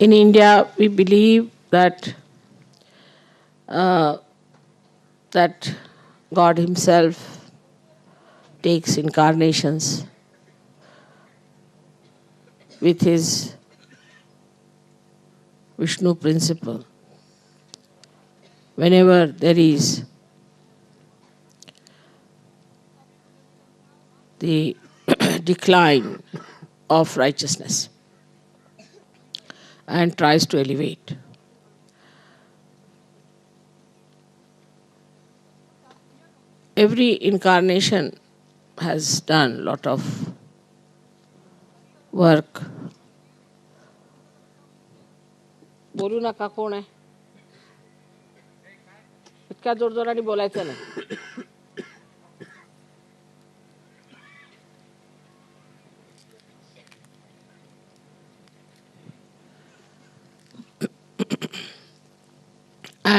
In India, we believe that uh, that God Himself takes incarnations with His Vishnu principle. Whenever there is the decline of righteousness and tries to elevate. Every incarnation has done a lot of work. बोलू नका कोण आहे इतक्या जोरजोराने बोलायचं नाही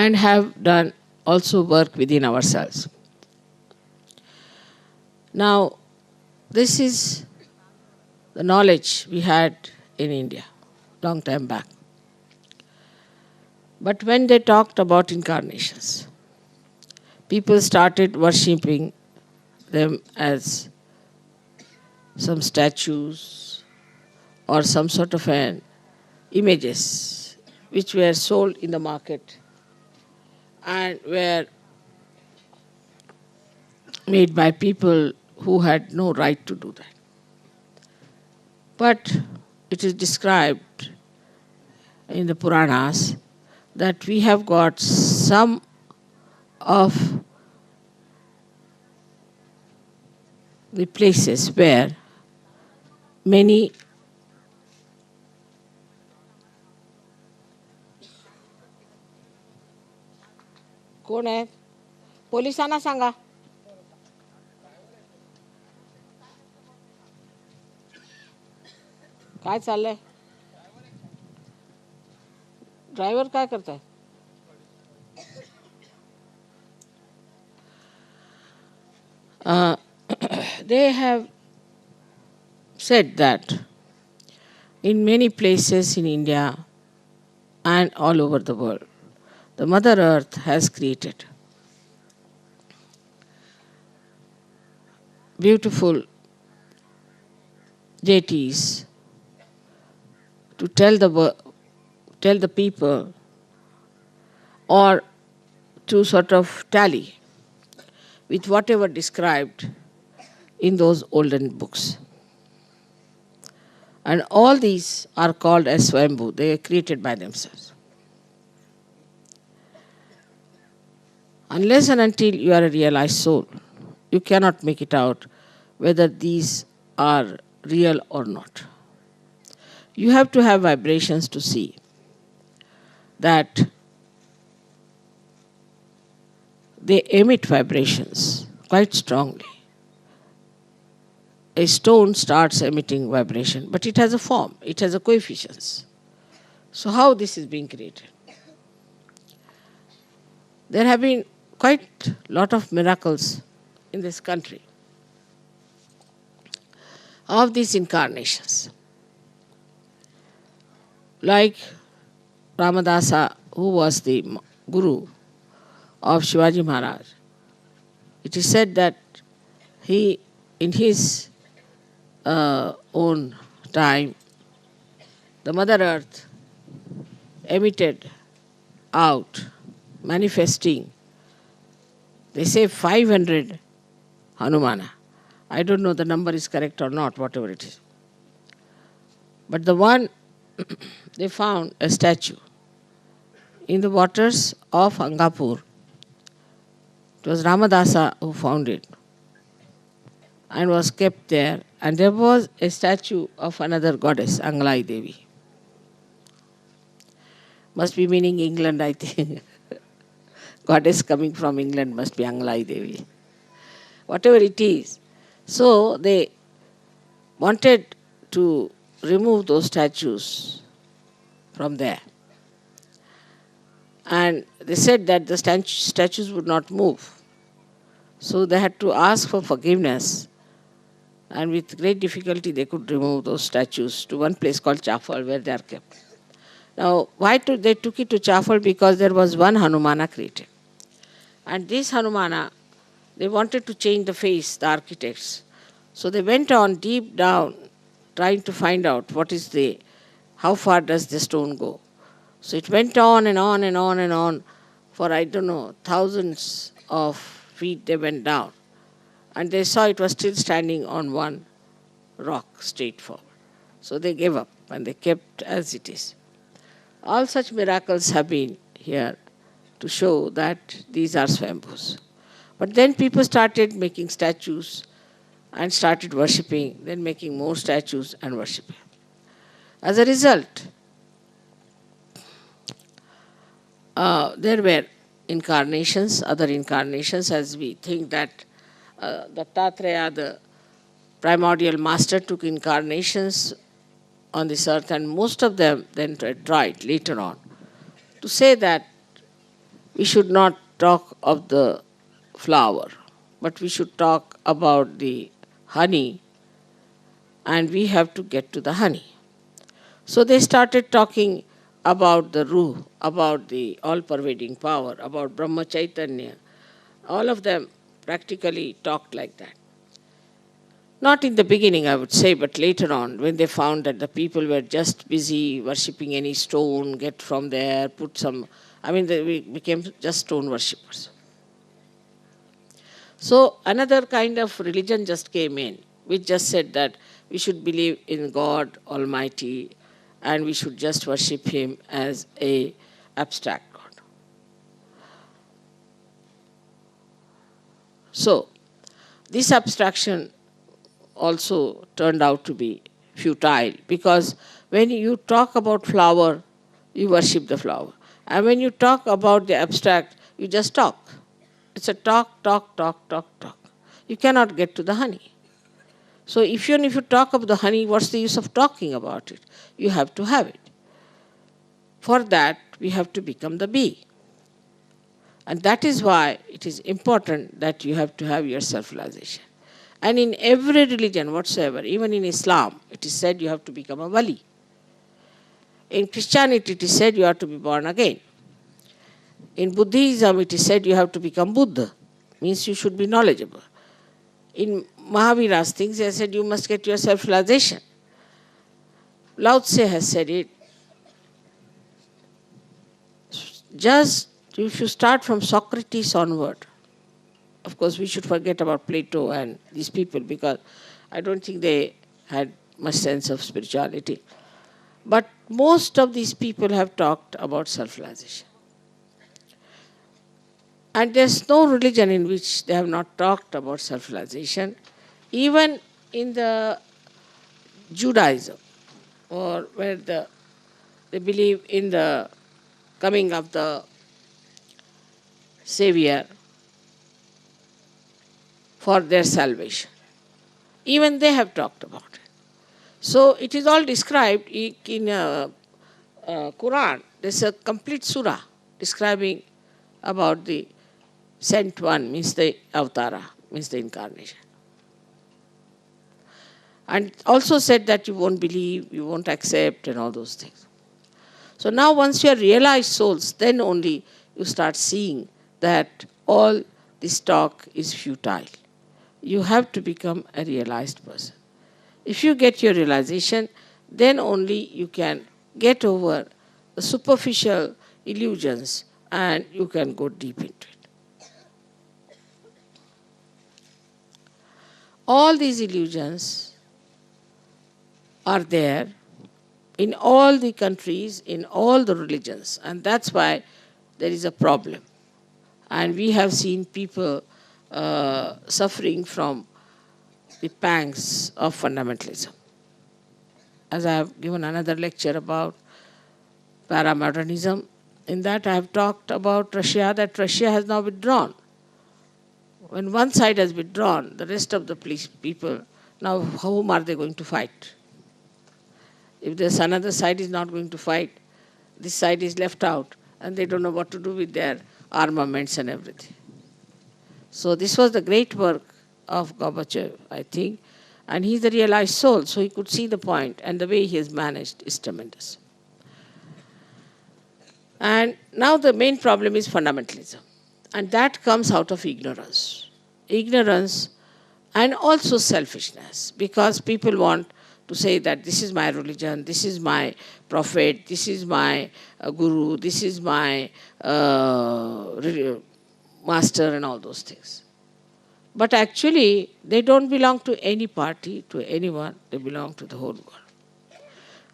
and have done also work within ourselves. Now, this is the knowledge we had in India long time back. But when they talked about incarnations, people started worshipping them as some statues or some sort of an images which were sold in the market and were made by people who had no right to do that. But it is described in the Puranas that we have got some of the places where many कोण आहेत पोलिसांना सांगा काय चाललंय driver काय करताय they have said that in many places in India and all over the world, the Mother Earth has created beautiful deities to tell the people or to sort of tally with whatever described in those olden books. And all these are called as Swayambhu. They are created by themselves. Unless and until you are a realized soul, you cannot make it out whether these are real or not. You have to have vibrations to see that they emit vibrations quite strongly. A stone starts emitting vibration, but it has a form, it has a coefficients. So how this is being created? There have been quite a lot of miracles in this country of these incarnations. Like Ramadasa, who was the guru of Shivaji Maharaj, it is said that he, in his own time, the Mother Earth emitted out, manifesting, they say 500 Hanumana. I don't know the number is correct or not, whatever it is. But the one, they found a statue in the waters of Angapur. It was Ramadasa who found it and was kept there. And there was a statue of another goddess, Anglai Devi. Must be meaning England, I think. Goddess coming from England must be Anglai Devi. Whatever it is. So they wanted to remove those statues from there. And they said that the statues would not move. So they had to ask for forgiveness. And with great difficulty, they could remove those statues to one place called Chafal, where they are kept. Now, they took it to Chafal? Because there was one Hanumana created. And this Hanumana, they wanted to change the face, the architects. So they went on deep down, trying to find out how far does the stone go. So it went on and on and on and on for, I don't know, thousands of feet they went down. And they saw it was still standing on one rock straight forward. So they gave up and they kept as it is. All such miracles have been here to show that these are Swambhus. But then people started making statues and started worshipping, then making more statues and worshipping. As a result, there were incarnations, other incarnations, as we think that Dattatreya, the primordial master, took incarnations on this earth, and most of them then tried later on to say that we should not talk of the flower, but we should talk about the honey, and we have to get to the honey. So they started talking about the Ruh, about the all-pervading power, about Brahma Chaitanya. All of them practically talked like that. Not in the beginning, I would say, but later on, when they found that the people were just busy worshipping any stone, get from there, put some... they became just stone worshippers. So another kind of religion just came in, which just said that we should believe in God Almighty and we should just worship Him as an abstract God. So this abstraction also turned out to be futile, because when you talk about flower, you worship the flower. And when you talk about the abstract, you just talk. It's a talk, talk, talk, talk, talk. You cannot get to the honey. So even if you talk of the honey, what's the use of talking about it? You have to have it. For that, we have to become the bee. And that is why it is important that you have to have your self-realization. And in every religion whatsoever, even in Islam, it is said you have to become a wali. In Christianity, it is said you have to be born again. In Buddhism, it is said you have to become Buddha. Means you should be knowledgeable. In Mahavira's things, they said you must get your self-realization. Lao Tse has said it. Just if you start from Socrates onward, of course we should forget about Plato and these people, because I don't think they had much sense of spirituality. But most of these people have talked about self-realization. And there's no religion in which they have not talked about self-realization. Even in the Judaism, or where they believe in the coming of the Savior for their salvation. Even they have talked about it. So it is all described in Quran. There's a complete surah describing about the sent one, means the avatara, means the incarnation. And also said that you won't believe, you won't accept, and all those things. So now once you are realized souls, then only you start seeing that all this talk is futile. You have to become a realized person. If you get your realization, then only you can get over the superficial illusions and you can go deep into it. All these illusions are there in all the countries, in all the religions, and that's why there is a problem. And we have seen people suffering from the pangs of fundamentalism. As I have given another lecture about paramodernism, in that I have talked about Russia, that Russia has now withdrawn. When one side has withdrawn, the rest of the people, now whom are they going to fight? If there's another side is not going to fight, this side is left out, and they don't know what to do with their armaments and everything. So this was the great work of Gorbachev, I think, and he's a realized soul, so he could see the point, and the way he has managed is tremendous. And now the main problem is fundamentalism. And that comes out of ignorance. Ignorance and also selfishness, because people want to say that this is my religion, this is my prophet, this is my guru, this is my master, and all those things. But actually, they don't belong to any party, to anyone, they belong to the whole world.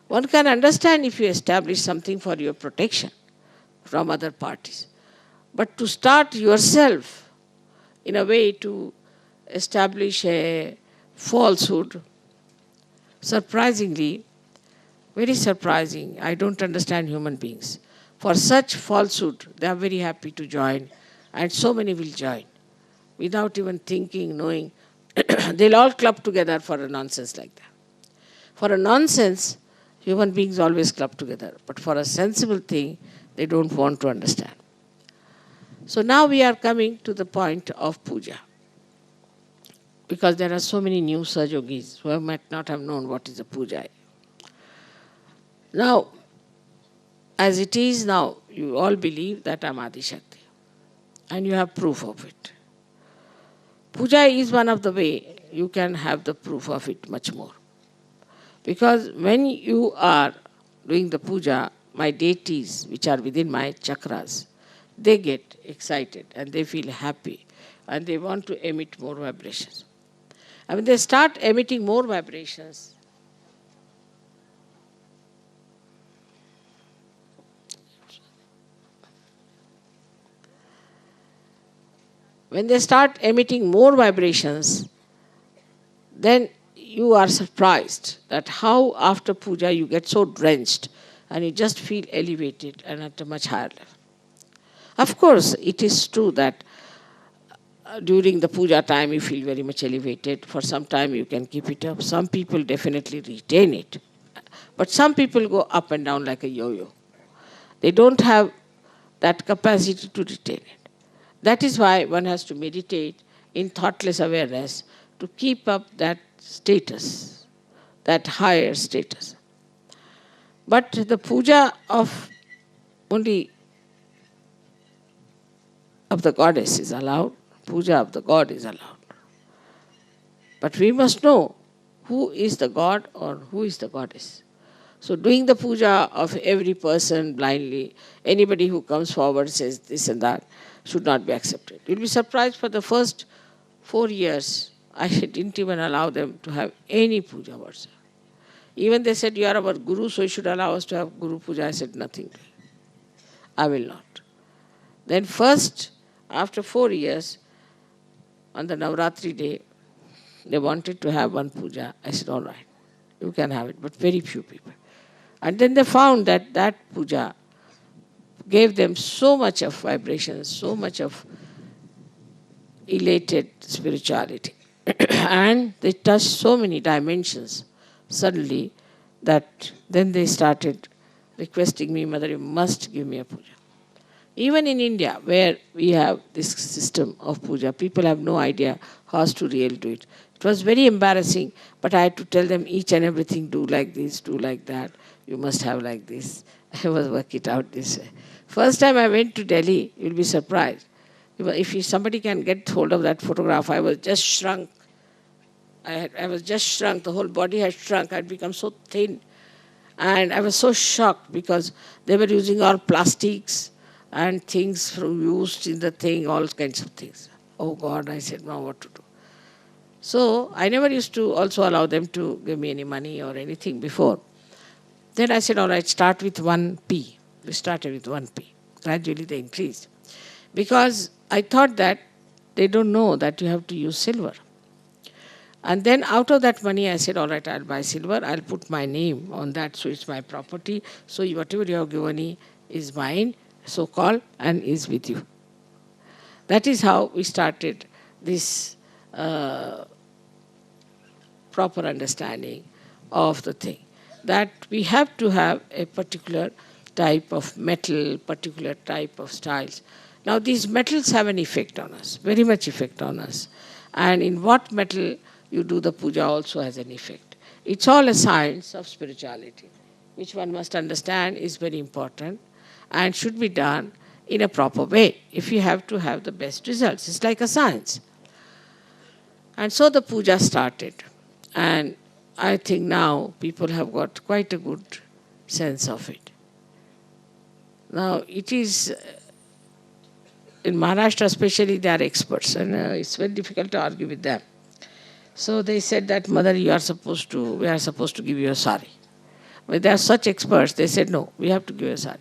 One can understand if you establish something for your protection from other parties. But to start yourself in a way to establish a falsehood, surprisingly, very surprising, I don't understand human beings. For such falsehood, they are very happy to join, and so many will join. Without even thinking, knowing, they'll all club together for a nonsense like that. For a nonsense, human beings always club together. But for a sensible thing, they don't want to understand. So now we are coming to the point of puja. Because there are so many new Yogis who might not have known what is a puja. Now, as it is now, you all believe that I am Adi Shakti. And you have proof of it. Puja is one of the way you can have the proof of it much more. Because when you are doing the puja, my deities, which are within my chakras, they get excited and they feel happy and they want to emit more vibrations. And when they start emitting more vibrations, then you are surprised that how after puja you get so drenched and you just feel elevated and at a much higher level. Of course, it is true that during the puja time you feel very much elevated. For some time you can keep it up. Some people definitely retain it. But some people go up and down like a yo-yo. They don't have that capacity to retain it. That is why one has to meditate in thoughtless awareness to keep up that status, that higher status. But the puja of only of the goddess is allowed, puja of the god is allowed. But we must know who is the god or who is the goddess. So doing the puja of every person blindly, anybody who comes forward says this and that, should not be accepted. You'll be surprised, for the first 4 years, I didn't even allow them to have any puja whatsoever. Even they said, you are our guru, so you should allow us to have guru puja. I said, nothing. I will not. Then first, after 4 years, on the Navratri day, they wanted to have one puja. I said, all right, you can have it, but very few people. And then they found that that puja gave them so much of vibration, so much of elated spirituality. And they touched so many dimensions suddenly that then they started requesting me, Mother, you must give me a puja. Even in India, where we have this system of puja, people have no idea how to really do it. It was very embarrassing, but I had to tell them each and everything, do like this, do like that, you must have like this. I was working it out this way. First time I went to Delhi, you'll be surprised. If somebody can get hold of that photograph, I was just shrunk. I was just shrunk. The whole body had shrunk. I'd become so thin. And I was so shocked because they were using all plastics and things from used in the thing, all kinds of things. Oh God, I said, now what to do? So I never used to also allow them to give me any money or anything before. Then I said, all right, start with 1p. We started with 1p. Gradually they increased. Because I thought that they don't know that you have to use silver. And then out of that money, I said, all right, I'll buy silver. I'll put my name on that, so it's my property. So whatever you have given me is mine, so-called, and is with you. That is how we started this proper understanding of the thing. That we have to have a particular type of metal, particular type of styles. Now these metals have an effect on us, very much effect on us. And in what metal you do the puja also has an effect. It's all a science of spirituality, which one must understand is very important. and should be done in a proper way if you have to have the best results. It's like a science. And so the puja started. And I think now people have got quite a good sense of it. Now it is, in Maharashtra especially, they are experts, and it's very difficult to argue with them. So they said that, Mother, we are supposed to give you a sari. But they are such experts, they said, no, we have to give you a sari.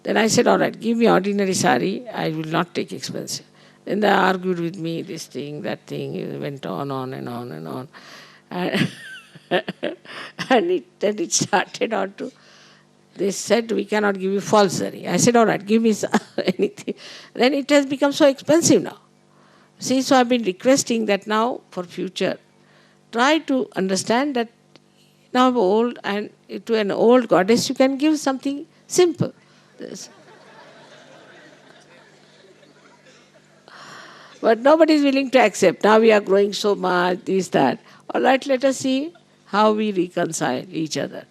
Then I said, all right, give me ordinary sari, I will not take expensive. Then they argued with me, this thing, that thing, it went on and on and on. And, then it started on to, they said, we cannot give you false sari. I said, all right, give me anything. Then it has become so expensive now. See, so I've been requesting that now for future, try to understand that now I'm old, and to an old goddess you can give something simple. This. But nobody is willing to accept. Now we are growing so much, this, that. All right, let us see how we reconcile each other.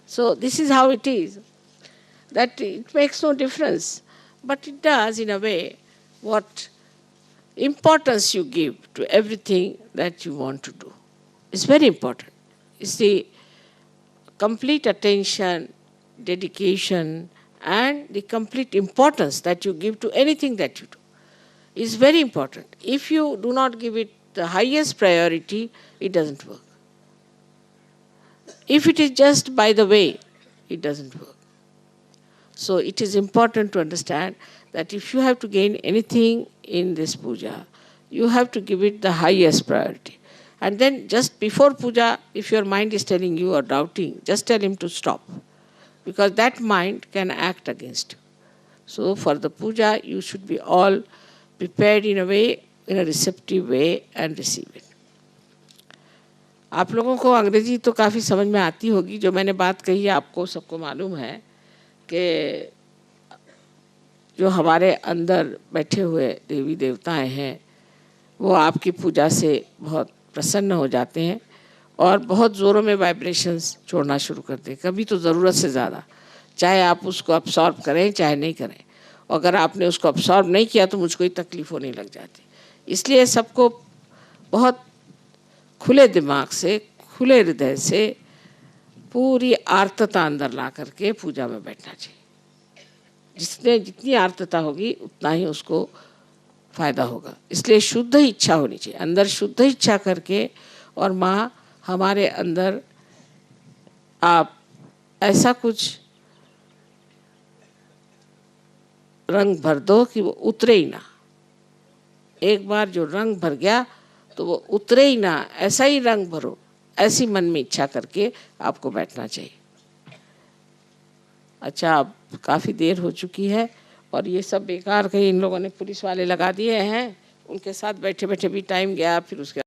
So this is how it is. That it makes no difference. But it does, in a way, what importance you give to everything that you want to do. It's very important. It's the complete attention, dedication, and the complete importance that you give to anything that you do. It's very important. If you do not give it the highest priority, it doesn't work. If it is just by the way, it doesn't work. So it is important to understand that if you have to gain anything in this puja, you have to give it the highest priority. And then just before puja, if your mind is telling you or doubting, just tell him to stop. Because that mind can act against you. So for the puja, you should be all prepared in a way, in a receptive way, and receive it. आप लोगों को अंग्रेजी तो काफ़ी समझ में आती होगी. जो मैंने बात कही है आपको सबको मालूम है कि जो हमारे अंदर बैठे हुए देवी देवताएं हैं वो आपकी पूजा से बहुत प्रसन्न हो जाते हैं और बहुत ज़ोरों में वाइब्रेशंस छोड़ना शुरू करते हैं, कभी तो ज़रूरत से ज़्यादा, चाहे आप उसको अब्सॉर्ब करें चाहे नहीं करें. अगर आपने उसको अब्सॉर्ब नहीं किया तो मुझको ही तकलीफ होने लग जाती. इसलिए सबको बहुत खुले दिमाग से, खुले हृदय से, पूरी आर्तता अंदर ला करके पूजा में बैठना चाहिए. जिसने जितनी आर्तता होगी उतना ही उसको फ़ायदा होगा. इसलिए शुद्ध इच्छा होनी चाहिए, अंदर शुद्ध इच्छा करके. और माँ हमारे अंदर आप ऐसा कुछ रंग भर दो कि वो उतरे ही ना. एक बार जो रंग भर गया तो वो उतरे ही ना, ऐसा ही रंग भरो, ऐसी मन में इच्छा करके आपको बैठना चाहिए. अच्छा, अब काफ़ी देर हो चुकी है और ये सब बेकार कहीं इन लोगों ने पुलिस वाले लगा दिए हैं, उनके साथ बैठे बैठे भी टाइम गया. फिर उसके